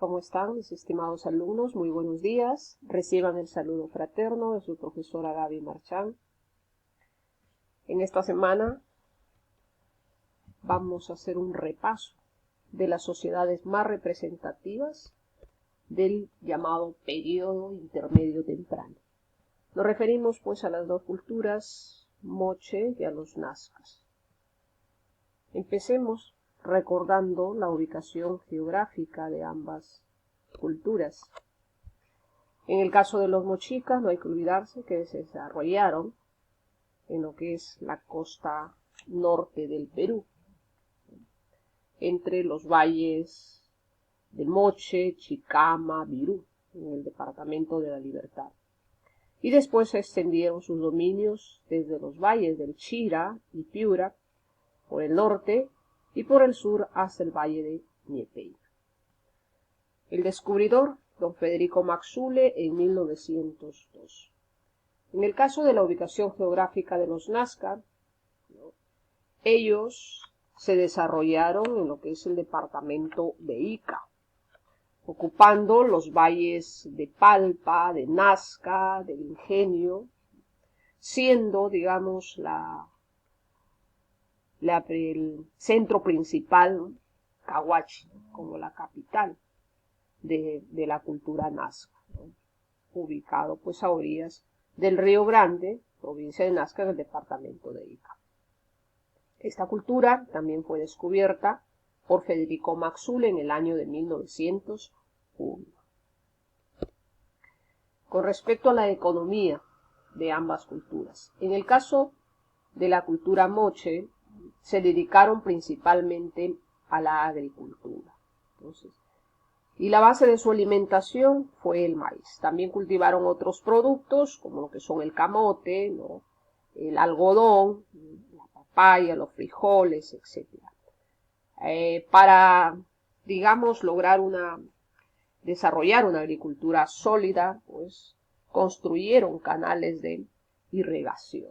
¿Cómo están mis estimados alumnos? Muy buenos días. Reciban el saludo fraterno de su profesora Gaby Marchán. En esta semana vamos a hacer un repaso de las sociedades más representativas del llamado periodo intermedio temprano. Nos referimos pues a las dos culturas moche y a los nazcas. Empecemos recordando la ubicación geográfica de ambas culturas. En el caso de los mochicas, no hay que olvidarse que se desarrollaron en lo que es la costa norte del Perú, entre los valles del Moche, Chicama, Virú, en el departamento de La Libertad. Y después se extendieron sus dominios desde los valles del Chira y Piura, por el norte, y por el sur hasta el valle de Ñepeña. El descubridor, don Federico Maxule, en 1902. En el caso de la ubicación geográfica de los nazca, ellos se desarrollaron en lo que es el departamento de Ica, ocupando los valles de Palpa, de Nazca, del Ingenio, siendo, digamos, el centro principal, Cahuachi, como la capital de la cultura nazca, ¿no? Ubicado pues a orillas del Río Grande, provincia de Nazca, en el departamento de Ica. Esta cultura también fue descubierta por Federico Maxule en el año de 1901. Con respecto a la economía de ambas culturas, en el caso de la cultura moche, se dedicaron principalmente a la agricultura. Y la base de su alimentación fue el maíz. También cultivaron otros productos, como lo que son el camote, ¿no?, el algodón, la papaya, los frijoles, etc. Para, digamos, desarrollar una agricultura sólida, pues construyeron canales de irrigación.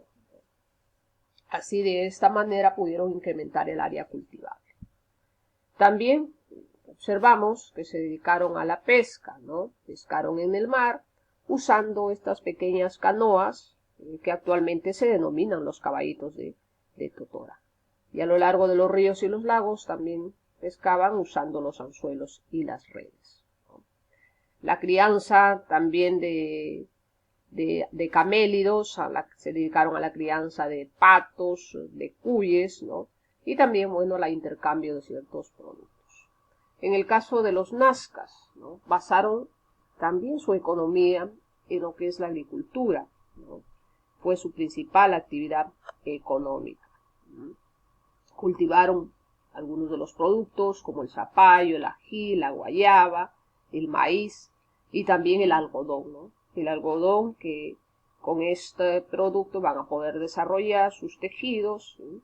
Así, de esta manera pudieron incrementar el área cultivable. También observamos que se dedicaron a la pesca, ¿no? Pescaron en el mar usando estas pequeñas canoas que actualmente se denominan los caballitos de Totora. Y a lo largo de los ríos y los lagos también pescaban usando los anzuelos y las redes, ¿no? La crianza también de camélidos, se dedicaron a la crianza de patos, de cuyes, ¿no? Y también, bueno, al intercambio de ciertos productos. En el caso de los nazcas, ¿no?, basaron también su economía en lo que es la agricultura, ¿no? Fue su principal actividad económica, ¿no? Cultivaron algunos de los productos como el zapallo, el ají, la guayaba, el maíz y también el algodón, ¿no? El algodón, que con este producto van a poder desarrollar sus tejidos, ¿sí?,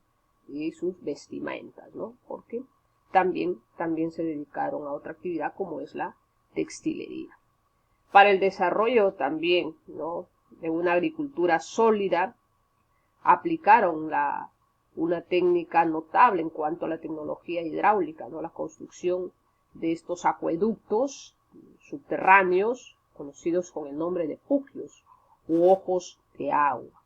y sus vestimentas, ¿no? Porque también se dedicaron a otra actividad como es la textilería. Para el desarrollo también, ¿no?, de una agricultura sólida, aplicaron una técnica notable en cuanto a la tecnología hidráulica, ¿no?, la construcción de estos acueductos subterráneos, conocidos con el nombre de puquios u ojos de agua,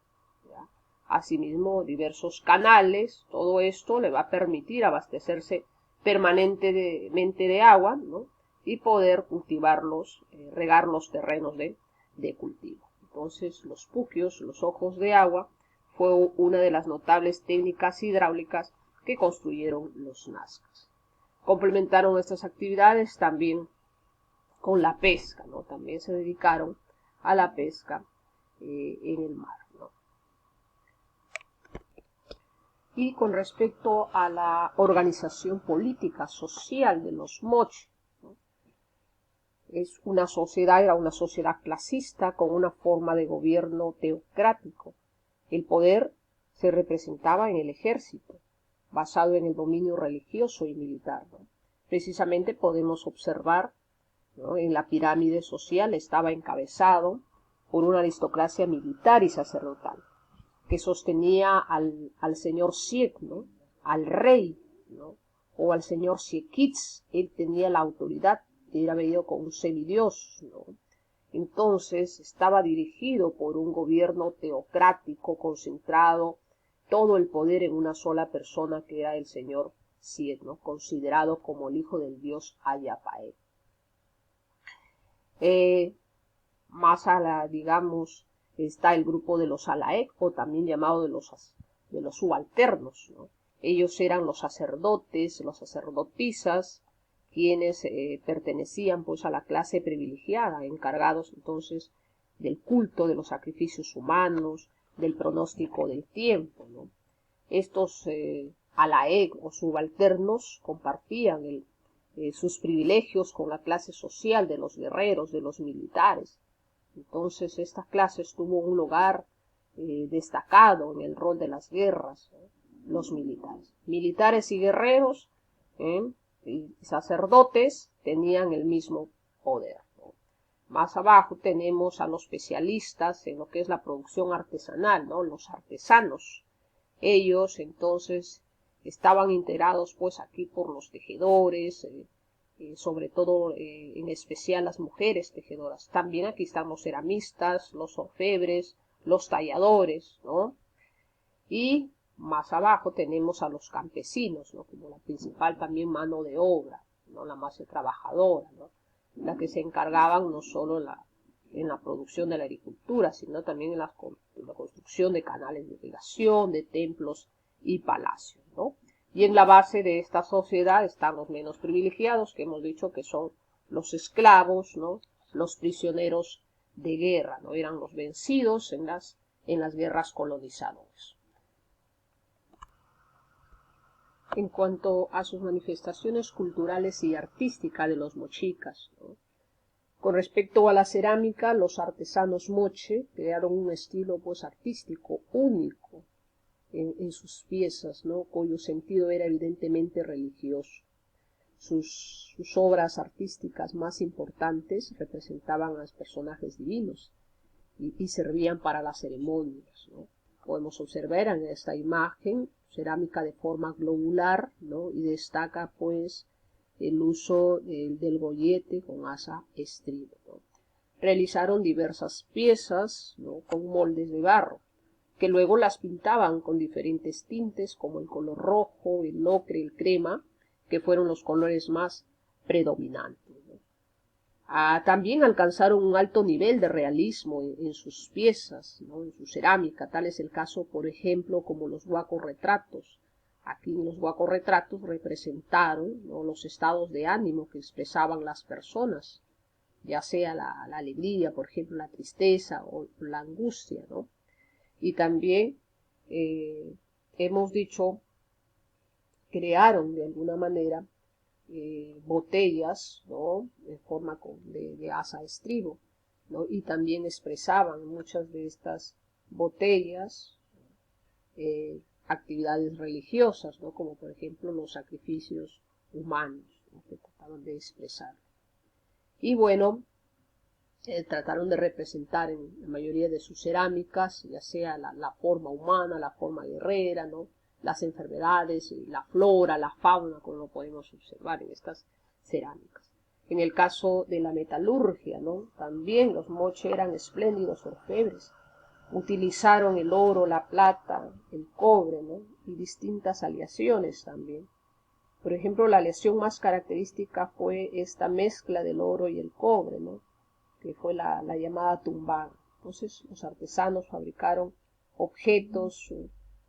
¿ya? Asimismo, diversos canales. Todo esto le va a permitir abastecerse permanentemente de agua, ¿no?, y poder cultivarlos, regar los terrenos de cultivo. Entonces, los puquios, los ojos de agua, fue una de las notables técnicas hidráulicas que construyeron los nazcas. Complementaron estas actividades también con la pesca, ¿no? También se dedicaron a la pesca en el mar, ¿no? Y con respecto a la organización política social de los moche, ¿no?, era una sociedad clasista con una forma de gobierno teocrático. El poder se representaba en el ejército, basado en el dominio religioso y militar, ¿no? Precisamente podemos observar, ¿no?, en la pirámide social estaba encabezado por una aristocracia militar y sacerdotal, que sostenía al señor Siek, ¿no?, al rey, ¿no?, o al señor Siekits. Él tenía la autoridad era venido con un semidios, ¿no? Entonces estaba dirigido por un gobierno teocrático concentrado todo el poder en una sola persona que era el señor Siet, ¿no? Considerado como el hijo del dios Ayapae. Más digamos, está el grupo de los Alaec, o también llamado de los subalternos, ¿no? Ellos eran los sacerdotes, los sacerdotisas, quienes pertenecían pues a la clase privilegiada, encargados entonces del culto de los sacrificios humanos, del pronóstico del tiempo, ¿no? Estos Alaec o subalternos compartían sus privilegios con la clase social de los guerreros, de los militares. Entonces esta clase tuvo un lugar destacado en el rol de las guerras, ¿no? Los militares y guerreros y sacerdotes tenían el mismo poder, ¿no? Más abajo tenemos a los especialistas en lo que es la producción artesanal, ¿no? Los artesanos. Ellos entonces estaban integrados pues aquí por los tejedores, sobre todo en especial las mujeres tejedoras. También aquí están los ceramistas, los orfebres, los talladores, ¿no? Y más abajo tenemos a los campesinos, ¿no? Como la principal también mano de obra, ¿no? La más trabajadora, ¿no? La que se encargaban no solo en la producción de la agricultura, sino también en la construcción de canales de irrigación, de templos y palacios, ¿no? Y en la base de esta sociedad están los menos privilegiados, que hemos dicho que son los esclavos, ¿no? Los prisioneros de guerra, ¿no? Eran los vencidos en las guerras colonizadoras. En cuanto a sus manifestaciones culturales y artísticas de los mochicas, ¿no? Con respecto a la cerámica, los artesanos moche crearon un estilo pues artístico único en sus piezas, ¿no? Cuyo sentido era evidentemente religioso. Sus obras artísticas más importantes representaban a los personajes divinos y servían para las ceremonias, ¿no? Podemos observar en esta imagen cerámica de forma globular, ¿no? Y destaca pues el uso del gollete con asa estribo, ¿no? Realizaron diversas piezas, ¿no? Con moldes de barro, que luego las pintaban con diferentes tintes como el color rojo, el ocre, el crema, que fueron los colores más predominantes, ¿no? También alcanzaron un alto nivel de realismo en sus piezas, ¿no? En su cerámica. Tal es el caso, por ejemplo, como los guacorretratos. Aquí los guacorretratos representaron, ¿no? Los estados de ánimo que expresaban las personas, ya sea la alegría, por ejemplo, la tristeza o la angustia, ¿no? Y también hemos dicho, crearon de alguna manera botellas, ¿no? De forma de asa estribo, ¿no? Y también expresaban muchas de estas botellas actividades religiosas, ¿no? Como por ejemplo los sacrificios humanos, ¿no? Que trataban de expresar. Y bueno, trataron de representar en la mayoría de sus cerámicas, ya sea la forma humana, la forma guerrera, ¿no? Las enfermedades, la flora, la fauna, como lo podemos observar en estas cerámicas. En el caso de la metalurgia, ¿no? También los moche eran espléndidos orfebres. Utilizaron el oro, la plata, el cobre, ¿no? Y distintas aleaciones también. Por ejemplo, la aleación más característica fue esta mezcla del oro y el cobre, ¿no? Que fue la llamada tumbán. Entonces los artesanos fabricaron objetos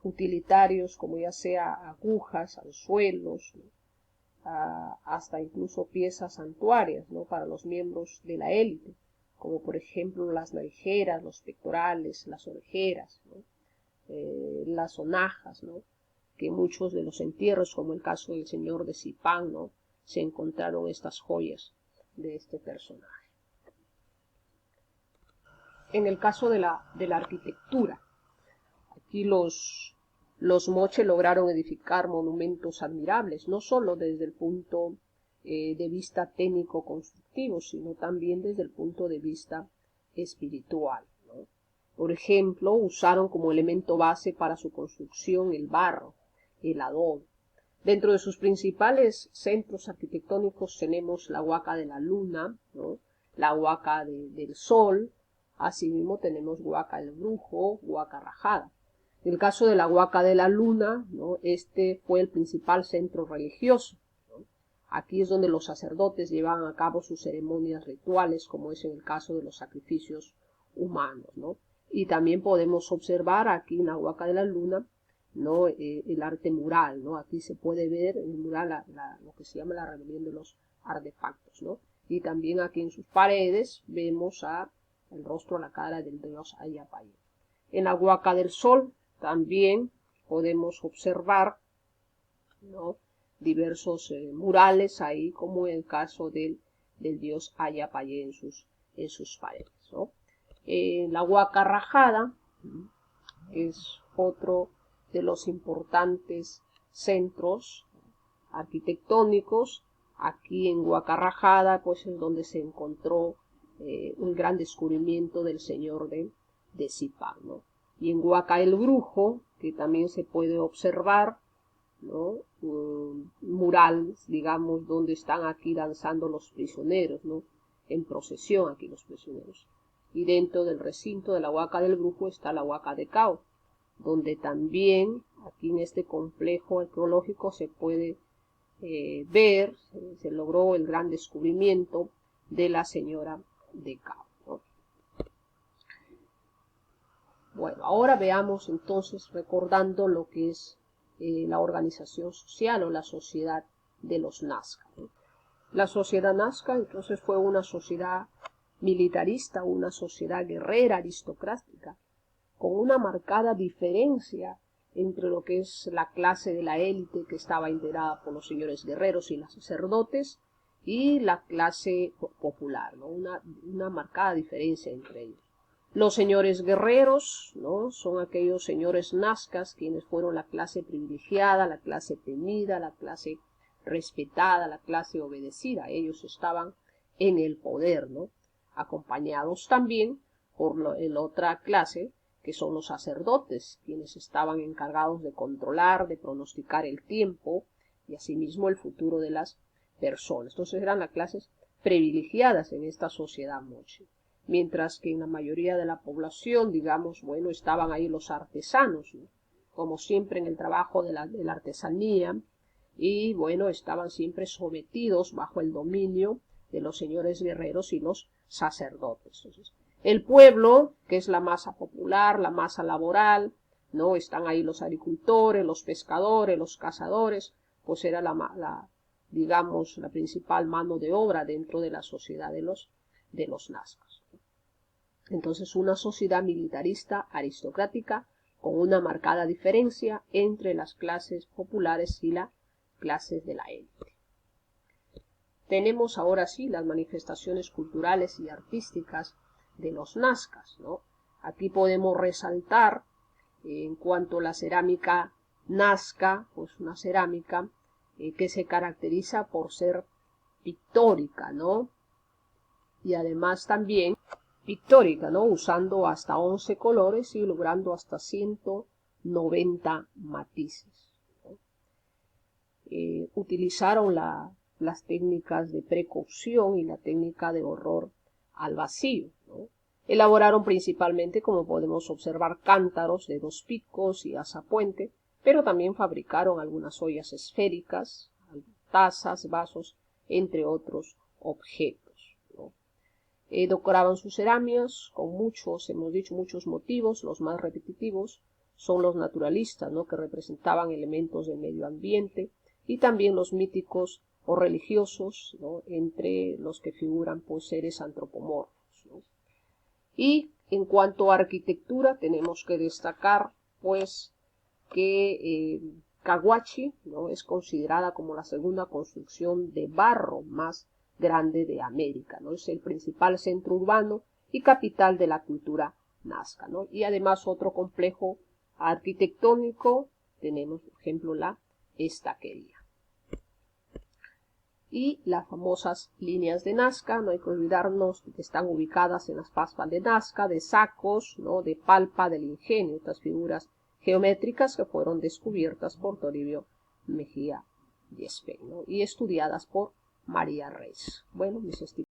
utilitarios como ya sea agujas, anzuelos, ¿no? Hasta incluso piezas santuarias, ¿no? Para los miembros de la élite, como por ejemplo las narijeras, los pectorales, las orejeras, ¿no? Las sonajas, ¿no? Que en muchos de los entierros, como el caso del señor de Zipán, ¿no? Se encontraron estas joyas de este personaje. En el caso de la arquitectura, aquí los moche lograron edificar monumentos admirables, no solo desde el punto de vista técnico-constructivo, sino también desde el punto de vista espiritual, ¿no? Por ejemplo, usaron como elemento base para su construcción el barro, el adobe. Dentro de sus principales centros arquitectónicos tenemos la Huaca de la Luna, ¿no? La Huaca del Sol, asimismo tenemos Huaca del Brujo, Huaca Rajada. En el caso de la Huaca de la Luna, ¿no? Este fue el principal centro religioso, ¿no? Aquí es donde los sacerdotes llevaban a cabo sus ceremonias rituales, como es en el caso de los sacrificios humanos, ¿no? Y también podemos observar aquí en la Huaca de la Luna, ¿no? El arte mural, ¿no? Aquí se puede ver en el mural lo que se llama la rebelión de los artefactos, ¿no? Y también aquí en sus paredes vemos el rostro, la cara del dios Ayapayé. En la Huaca del Sol también podemos observar, ¿no? Diversos murales ahí, como en el caso del dios Ayapayé en sus paredes, ¿no? La Huaca Rajada es otro de los importantes centros arquitectónicos. Aquí en Huaca Rajada, pues es donde se encontró un gran descubrimiento del señor de Zipán, ¿no? Y en Huaca el Brujo, que también se puede observar, ¿no? Murales, digamos, donde están aquí danzando los prisioneros, ¿no? En procesión aquí los prisioneros. Y dentro del recinto de la Huaca del Brujo está la Huaca de Cao, donde también aquí en este complejo arqueológico se puede ver, se logró el gran descubrimiento de la señora de Cao, ¿no? Bueno, ahora veamos entonces, recordando lo que es la organización social o la sociedad de los Nazca, ¿no? La sociedad Nazca entonces fue una sociedad militarista, una sociedad guerrera aristocrática, con una marcada diferencia entre lo que es la clase de la élite, que estaba integrada por los señores guerreros y los sacerdotes, y la clase popular, ¿no? Una marcada diferencia entre ellos. Los señores guerreros, ¿no? Son aquellos señores nazcas quienes fueron la clase privilegiada, la clase temida, la clase respetada, la clase obedecida. Ellos estaban en el poder, ¿no? Acompañados también por la otra clase, que son los sacerdotes, quienes estaban encargados de controlar, de pronosticar el tiempo y asimismo el futuro de las personas. Entonces eran las clases privilegiadas en esta sociedad moche. Mientras que en la mayoría de la población, digamos, bueno, estaban ahí los artesanos, ¿no? Como siempre en el trabajo de la artesanía, y bueno, estaban siempre sometidos bajo el dominio de los señores guerreros y los sacerdotes. Entonces, el pueblo, que es la masa popular, la masa laboral, ¿no? Están ahí los agricultores, los pescadores, los cazadores, pues era digamos, la principal mano de obra dentro de la sociedad de los nazcas. Entonces, una sociedad militarista aristocrática con una marcada diferencia entre las clases populares y las clases de la élite. Tenemos ahora sí las manifestaciones culturales y artísticas de los nazcas, ¿no? Aquí podemos resaltar en cuanto a la cerámica nazca, pues una cerámica que se caracteriza por ser pictórica, ¿no? Y además también pictórica, ¿no? Usando hasta 11 colores y logrando hasta 190 matices, ¿no? Utilizaron las técnicas de precaución y la técnica de horror al vacío, ¿no? Elaboraron principalmente, como podemos observar, cántaros de 2 picos y azapuente, pero también fabricaron algunas ollas esféricas, tazas, vasos, entre otros objetos, ¿no? Decoraban sus cerámicas con hemos dicho, muchos motivos. Los más repetitivos son los naturalistas, ¿no? Que representaban elementos del medio ambiente, y también los míticos o religiosos, ¿no? Entre los que figuran pues seres antropomorfos, ¿no? Y en cuanto a arquitectura tenemos que destacar pues que Caguachi, ¿no? Es considerada como la segunda construcción de barro más grande de América, ¿no? Es el principal centro urbano y capital de la cultura nazca, ¿no? Y además otro complejo arquitectónico tenemos, por ejemplo, la estaquería. Y las famosas líneas de Nazca, no hay que olvidarnos que están ubicadas en las paspas de Nazca, de Sacos, ¿no? De Palpa del Ingenio, estas figuras geométricas que fueron descubiertas por Toribio Mejía y Spain, ¿no? Y estudiadas por María Reis. Bueno, mis estimados.